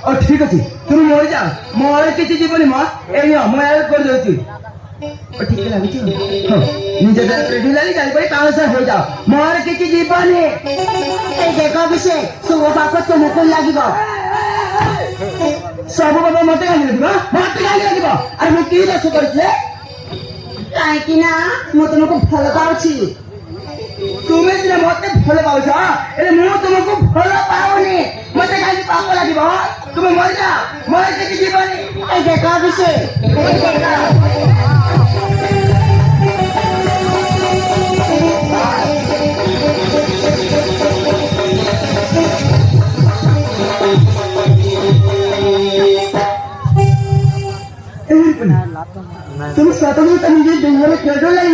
ও ঠিক আছে তুমি মরে যাও ମୋର କିଛି ଯିବନି ମ ଏଇ ଅମୟ କରିଦଉଛି ठीक ଲାଗୁଛି ନିଜ ଦେହରେ ଢିଲାଲି ଚାଲିପାରି ପାଉଁଶ ହୋଇଯାଅ ମୋର କିଛି ଯିବନି এই দেখো বিশে শুভ পাপ তোমাকে লাগিব ସବୁ ବାବା ମତେ ଗାଳି ଲାଗିବ ଆରେ ମୁଁ କି ଦୋଷ କରିଛି କାହିଁକି ନା ମୁଁ ତୁମକୁ ଭଲ ପାଉଛି ତୁମେ ସିନା ମତେ ଭଲ ପାଉଛ ହେଲେ ମୁଁ ତୁମକୁ ଭଲ ପାଉନି ମତେ କାହିଁକି ପାପ ଲାଗିବ ତୁମେ ମରିଯାଅ ମୋର କିଛି ଯିବନି এই দেখো বিশে तुम स्वतंत्र নিজের জঙ্গলে কেটে লাই